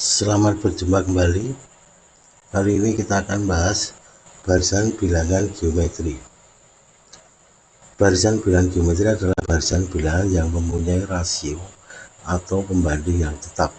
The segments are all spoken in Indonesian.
Selamat berjumpa kembali. Kali ini kita akan bahas barisan bilangan geometri. Barisan bilangan geometri adalah barisan bilangan yang mempunyai rasio atau pembanding yang tetap.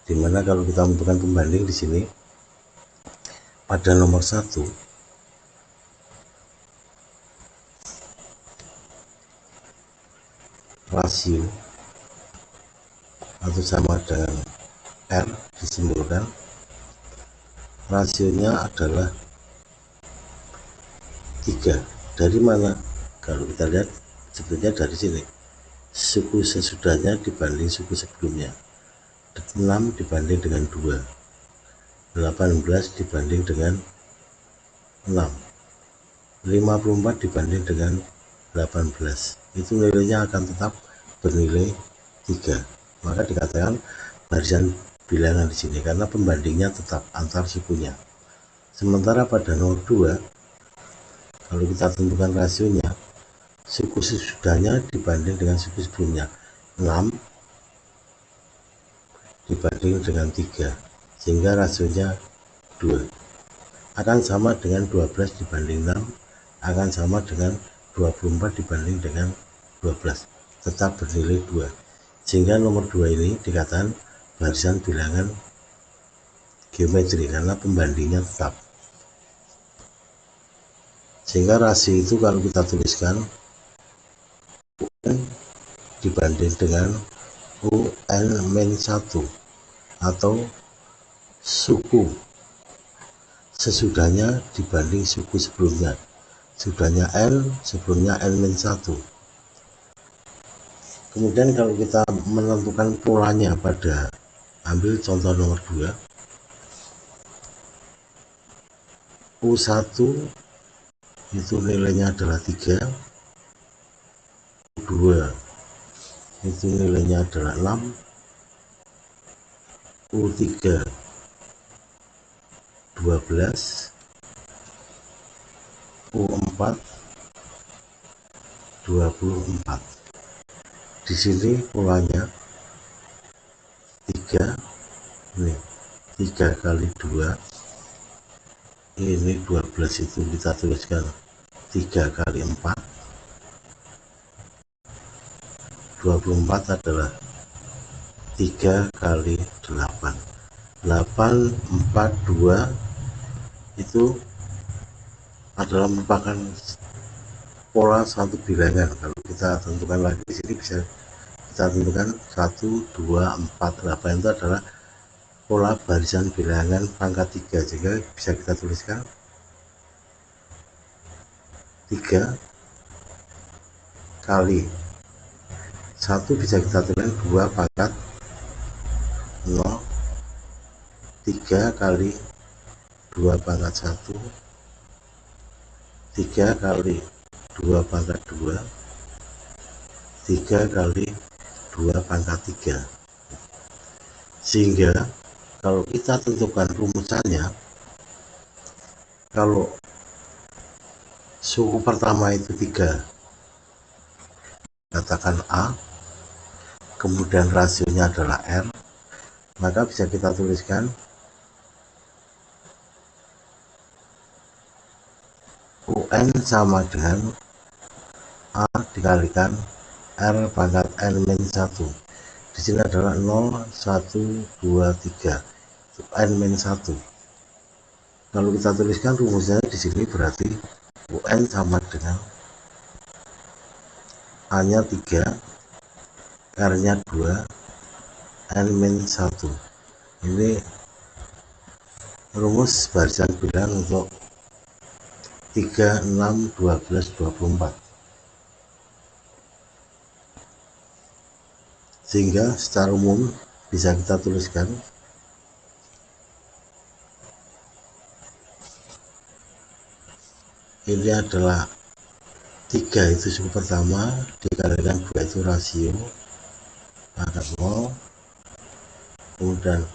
Dimana kalau kita menentukan pembanding di sini pada nomor 1 rasio atau sama dengan R disimbolkan, rasionya adalah 3. Dari mana? Kalau kita lihat sebetulnya dari sini, suku sesudahnya dibanding suku sebelumnya, 6 dibanding dengan 2, 18 dibanding dengan 6, 54 dibanding dengan 18. Itu nilainya akan tetap bernilai 3. Maka dikatakan barisan bilangan di sini karena pembandingnya tetap antar sukunya. Sementara pada nomor 2, kalau kita tentukan rasionya, suku sesudahnya dibanding dengan suku sebelumnya, 6 dibanding dengan 3, sehingga rasionya 2. Akan sama dengan 12 dibanding 6, akan sama dengan 24 dibanding dengan 12, tetap bernilai 2. Sehingga nomor 2 ini dikatakan barisan bilangan geometri karena pembandingnya tetap. Sehingga rasio itu kalau kita tuliskan UN dibanding dengan UN-1 atau suku sesudahnya dibanding suku sebelumnya. Sudahnya N, sebelumnya N-1. Kemudian kalau kita menentukan polanya pada, ambil contoh nomor 2, U1 itu nilainya adalah 3, U2 itu nilainya adalah 6, U3 12, U4 24. Di sini polanya 3, ini 3 kali 2, ini 12, itu kita tuliskan 3 kali 4, 24 adalah 3 kali 8, 8, 4, 2 itu adalah merupakan pola satu bilangan. Kalau kita tentukan lagi di sini bisa kita tentukan 1, 2, 4, 8 itu adalah pola barisan bilangan pangkat 3, sehingga bisa kita tuliskan 3 kali 1 bisa kita tuliskan 2 pangkat 0, 3 kali 2 pangkat 1, 3 kali 2 pangkat 2, 3 kali 2 pangkat 3. Sehingga kalau kita tentukan rumusannya, kalau suku pertama itu 3, katakan A, kemudian rasionya adalah R, maka bisa kita tuliskan UN sama dengan A dikalikan R pangkat N-1. Di sini adalah 0, 1, 2, 3, N-1. Kalau kita tuliskan rumusnya di sini berarti UN sama dengan A-nya 3, R-nya 2, N-1. Ini rumus barisan bilangan untuk 3, 6, 12, 24. Sehingga secara umum bisa kita tuliskan ini adalah 3 itu suku pertama dikalikan 2 itu rasio pangkat 0, kemudian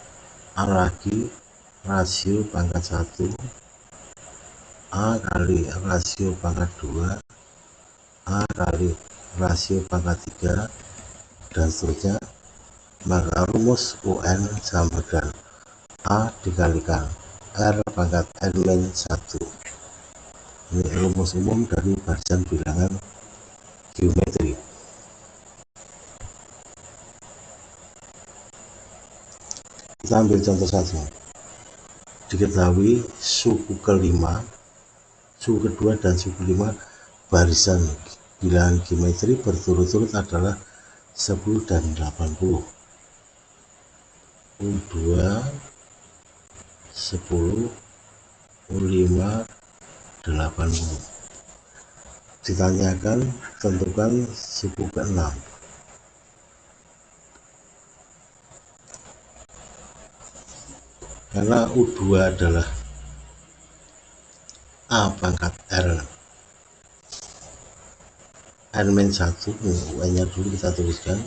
A lagi rasio pangkat 1, A kali rasio pangkat 2, A kali rasio pangkat 3, dan seterusnya maka rumus UN sama dengan A dikalikan R pangkat N-1. Ini rumus umum dari barisan bilangan geometri. Kita ambil contoh satu. Diketahui suku kelima, suku kedua, dan suku kelima barisan bilangan geometri berturut-turut adalah 10 dan 80. U2 10, U5 80. Ditanyakan tentukan suku ke-6. Karena U2 adalah A pangkat R N-1, UN-nya dulu kita tuliskan,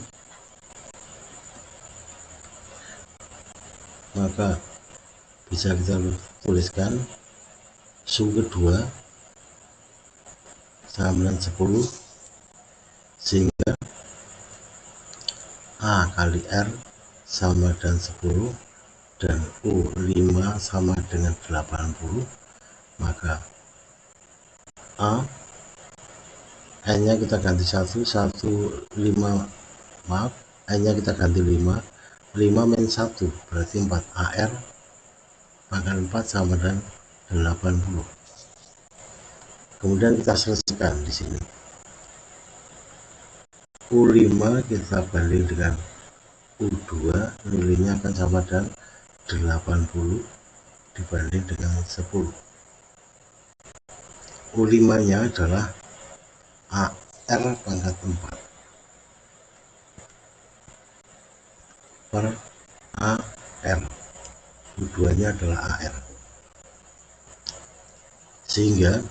maka bisa kita tuliskan suku kedua sama dengan 10, sehingga A kali R sama dengan 10 dan U5 sama dengan 80, maka A N nya kita ganti 1, 5, maaf, N nya kita ganti 5 min 1 berarti 4, AR pangkat 4 sama dengan 80. Kemudian kita selesaikan di sini. U5 kita banding dengan U2, nilainya akan sama dengan 80 dibanding dengan 10. U5 nya adalah AR pangkat 4 per AR, U2 nya adalah AR, sehingga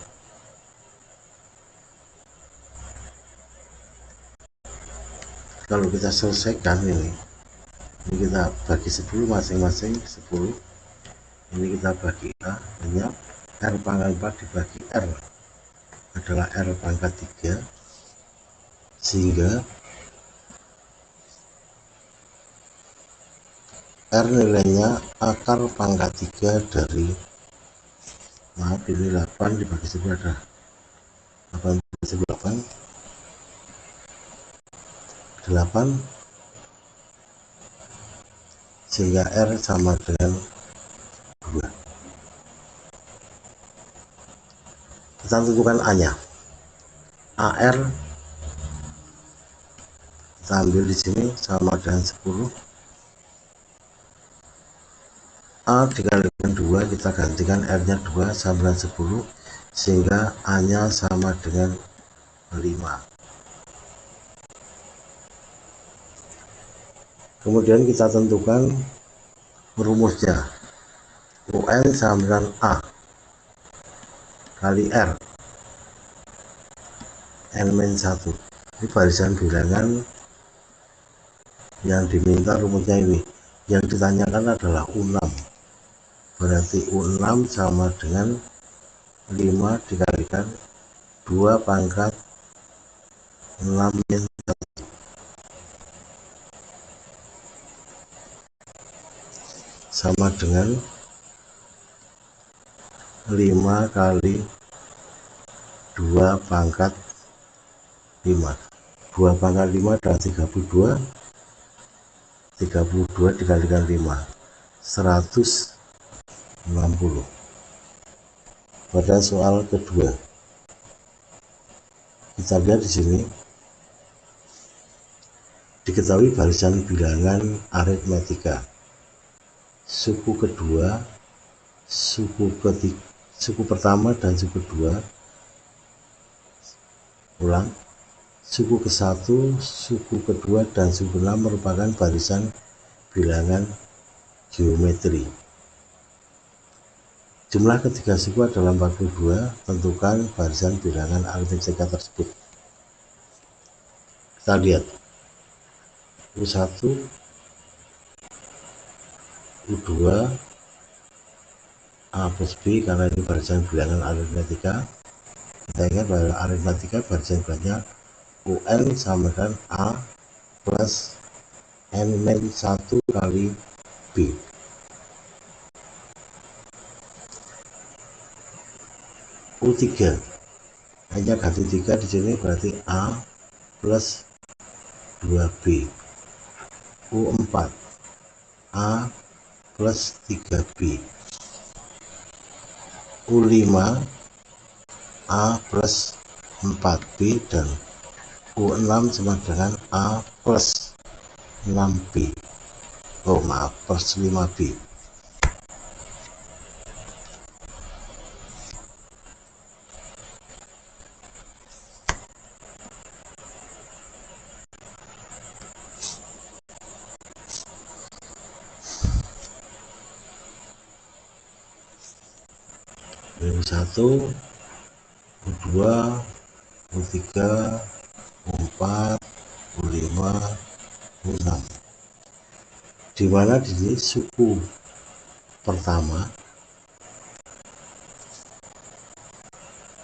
kalau kita selesaikan ini kita bagi 10 masing-masing 10, ini kita bagi A, hanya R pangkat 4 dibagi R adalah R pangkat 3, sehingga R nilainya akar pangkat 3 dari, maaf ini 8 dibagi 10 ada 8, 8, sehingga R sama dengan 2. Kita tentukan A nya. AR kita ambil di sini sama dengan 10, A dikalikan 2 kita gantikan R nya 2 sama dengan 10, sehingga A nya sama dengan 5. Kemudian kita tentukan rumusnya. UN sama dengan A kali R N-1. Ini barisan bilangan yang diminta rumusnya ini. Yang ditanyakan adalah U6. Berarti U6 sama dengan 5 dikalikan 2 pangkat 6 min 1 sama dengan 5 kali 2 pangkat 5. 2 pangkat 5 adalah 32. 32 dikalikan 5, 160. Pada soal kedua, kita lihat di sini diketahui barisan bilangan aritmetika suku kedua, suku ketiga, suku pertama dan suku kedua, ulang, suku ke-1, suku kedua, dan suku 6 merupakan barisan bilangan geometri. Jumlah ketiga suku adalah 42. Tentukan barisan bilangan aritmetika tersebut. Kita lihat U1, U2, A plus B, karena ini barisan bilangan aritmetika. Kita ingat bahwa aritmetika barisan bilangannya UN sama dengan A plus N-1 kali B. U3 hanya ganti 3 di sini, berarti A plus 2B. U4 A plus 3B. U5 A plus 4B, dan U6 sama dengan A plus 6B. Oh maaf, plus 5B. U1, U2, U3, U4, U5, U6. Di mana di sini suku pertama,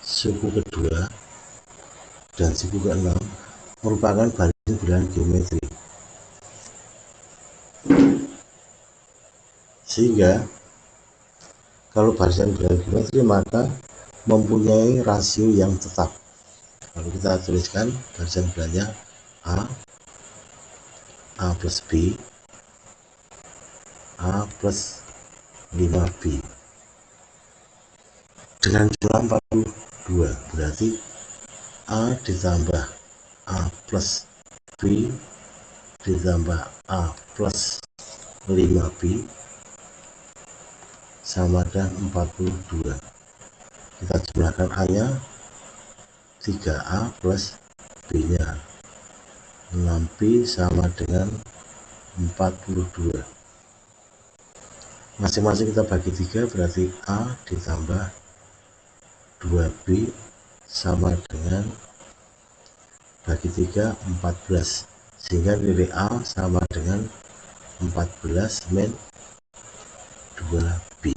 suku kedua, dan suku keenam merupakan barisan bulan geometri. Sehingga kalau barisan bulan geometri maka mempunyai rasio yang tetap. Lalu kita tuliskan barisan bulannya A plus B, A plus 5B dengan jumlah 42, berarti A ditambah A plus B ditambah A plus 5B sama dengan 42. Kita jumlahkan A nya 3A plus B nya 6B sama dengan 42. Masing-masing kita bagi 3, berarti A ditambah 2B sama dengan bagi 3 14, sehingga nilai A sama dengan 14 min 2B.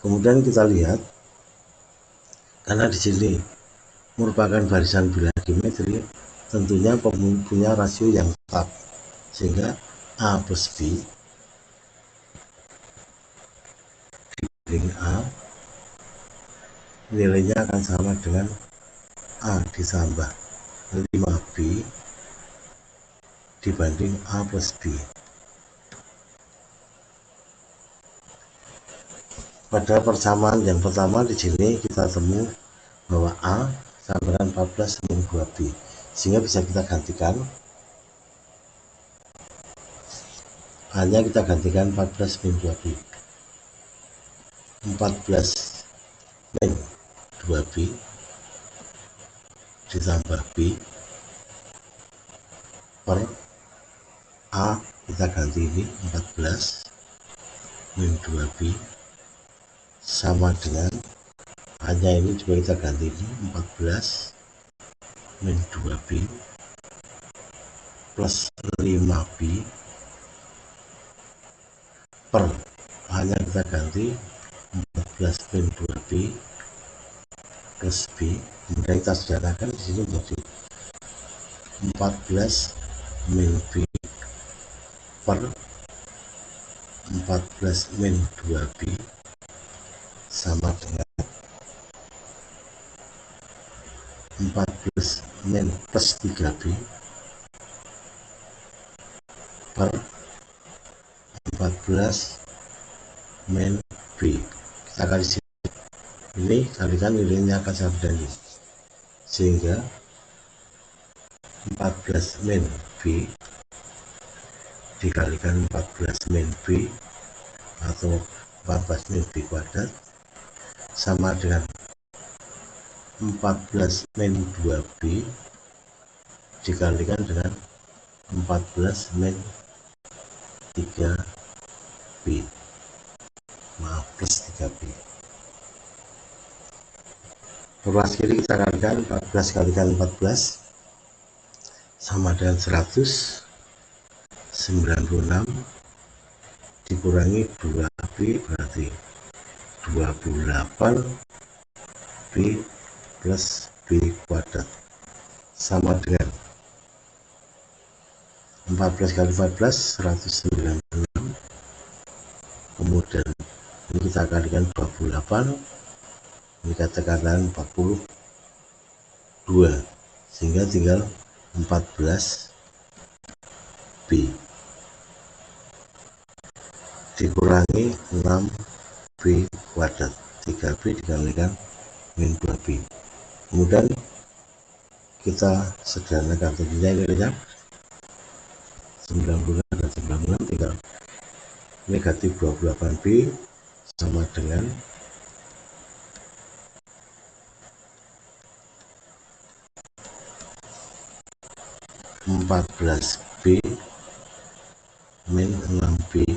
Kemudian kita lihat, karena di sini merupakan barisan bulan geometri, tentunya punya rasio yang tetap, sehingga A plus B dibanding A nilainya akan sama dengan A ditambah 5B dibanding A plus B. Pada persamaan yang pertama di sini kita temu bahwa A sama dengan 14 min 2B, sehingga bisa kita gantikan. A-nya kita gantikan 14 min 2B. 14 min 2B ditambah B per A kita ganti ini 14 min 2B sama dengan A-nya ini juga kita ganti ini 14 min 2B plus 5B per A-nya kita ganti 14 min 2B plus B, kemudian kita sederhanakan di sini menjadi 14 min B per 14 min 2B sama dengan 14 min plus 3B per 14 min B. Kita kali sini, ini kalikan nilainya akan sama dengan ini, sehingga 14 min B dikalikan 14 min B atau 14 min B kuadrat sama dengan 14 min 2B dikalikan dengan 14 min 3B, maaf plus 3B. Ruas kiri kita kalikan 14 kalikan 14 sama dengan 100, 96 dikurangi 2B berarti 28B plus B kuadrat sama dengan 14 kali 14 196. Kemudian ini kita kalikan 28, ini katakan 42, sehingga tinggal 14B dikurangi 6B kuadrat. 3B dikalikan min 2B. Kemudian kita sederhanakan tentunya ini lenyap 90 dan 96, tinggal negatif 28B sama dengan 14B min 6B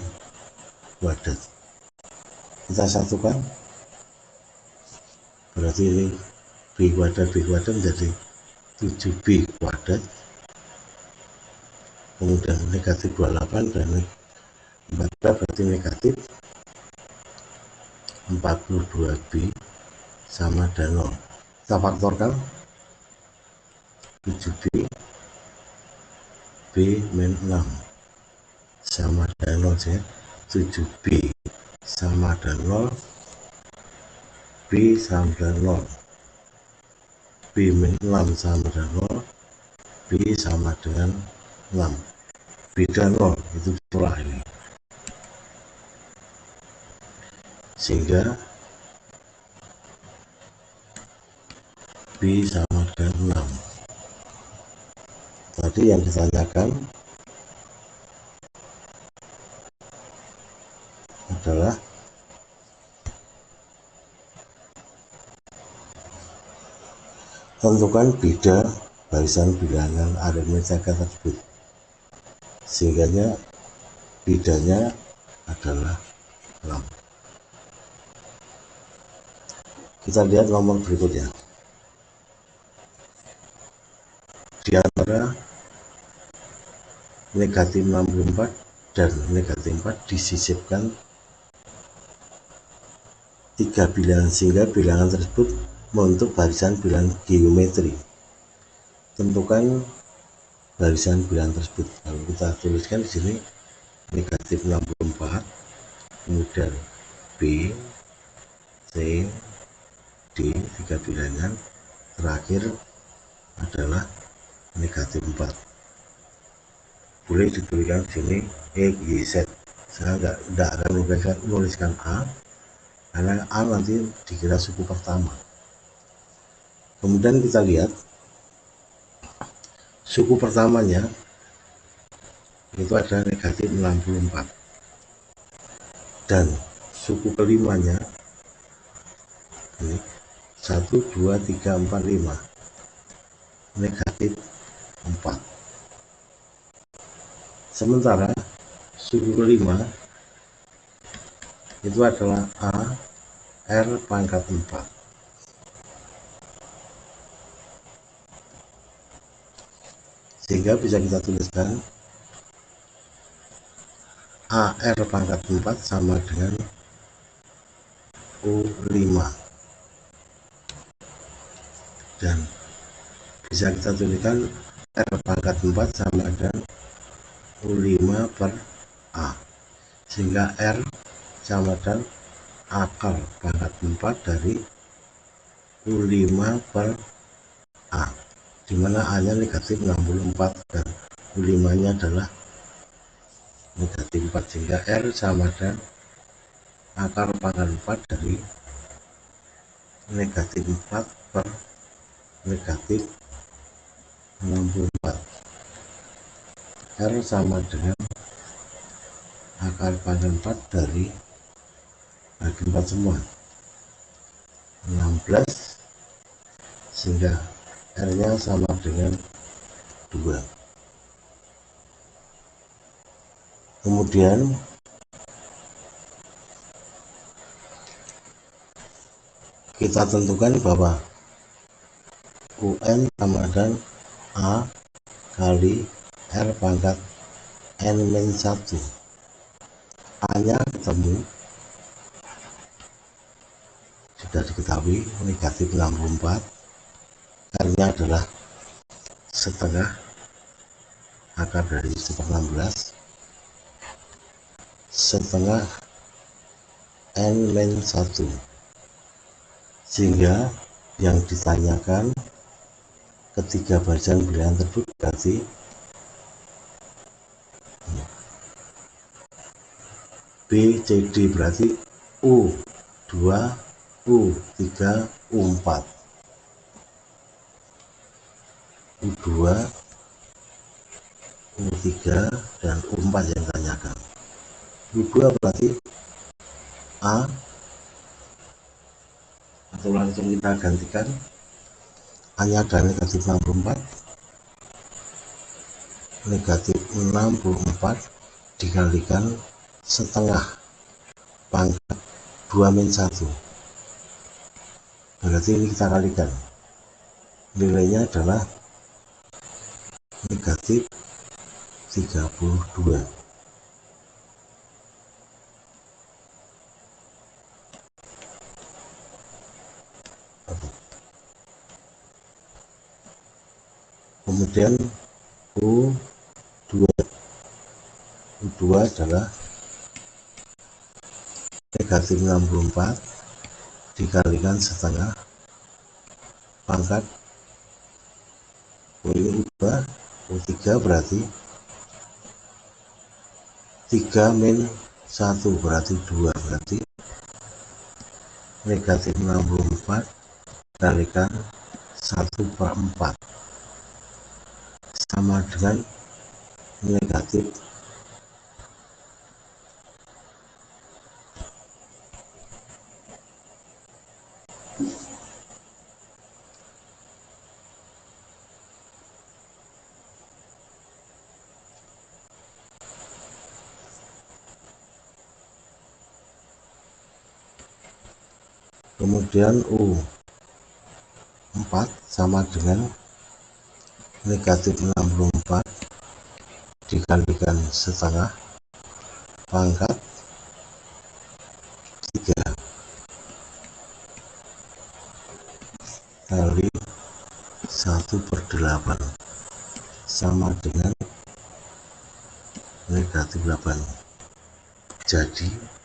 kuadrat. Kita satukan, berarti ini B kuadrat menjadi 7B kuadrat. Kemudian negatif 28 dan 14 berarti negatif 42B sama dengan 0. Kita faktorkan 7B B min 6 sama dengan 0, 7B sama dengan 0, B sama dengan 0, B min 6 sama dengan 0, B sama dengan 6, B dan 0 itu pola ini, sehingga B sama dengan 6. Tadi yang ditanyakan adalah tentukan beda barisan bilangan aritmetika tersebut, sehingga bedanya adalah 6. Kita lihat nomor berikutnya. Di antara negatif 64 dan negatif 4 disisipkan 3 bilangan, sehingga bilangan tersebut membentuk barisan bilangan geometri. Tentukan barisan bilangan tersebut. Lalu kita tuliskan di sini negatif 64, kemudian B, C, D, 3 bilangan, terakhir adalah negatif 4. Boleh dituliskan di sini E, Y, Z. Saya tidak akan menuliskan A, karena A nanti dikira suku pertama. Kemudian kita lihat suku pertamanya itu ada negatif 64, dan suku kelimanya ini 1, 2, 3, 4, 5 negatif 4. Sementara suku kelima itu adalah A R pangkat 4. Sehingga bisa kita tuliskan AR pangkat 4 sama dengan U5. Dan bisa kita tuliskan R pangkat 4 sama dengan U5 per A. Sehingga R sama dengan akar pangkat 4 dari U5 per A, dimana A nya negatif 64 dan U5 nya adalah negatif 4, sehingga R sama dengan akar pangkat 4 dari negatif 4 per negatif 64. R sama dengan akar pangkat 4 dari bagi 4 semua 16, sehingga R nya sama dengan 2. Kemudian kita tentukan bahwa UN sama dengan A kali R pangkat N-1. A nya ketemu, sudah diketahui negatif 64, R nya adalah setengah, akar dari 16 setengah N-1, sehingga yang ditanyakan ketiga bacaan bilangan tersebut berarti B, C, D, berarti U2, U3, U4. U2, U3, dan U4 yang ditanyakan. U2 berarti A, atau langsung kita gantikan, A-nya ada negatif 64, negatif 64 dikalikan setengah pangkat 2-1, berarti ini kita kalikan, nilainya adalah negatif 32. Kemudian U2 adalah negatif 64 dikalikan setengah pangkat U2, U3 berarti 3-1 berarti 2, berarti negatif 64 dikalikan 1/4 sama dengan negatif 4. Kemudian U4 sama dengan negatif 64 dikalikan setengah pangkat 3 kali 1/8 sama dengan negatif 8. Jadi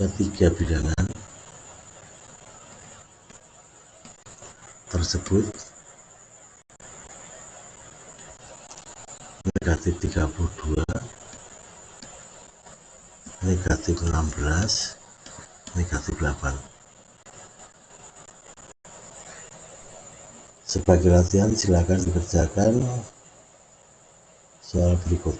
ketiga bilangan tersebut negatif 32, negatif 16, negatif 8. Sebagai latihan silakan dikerjakan soal berikut.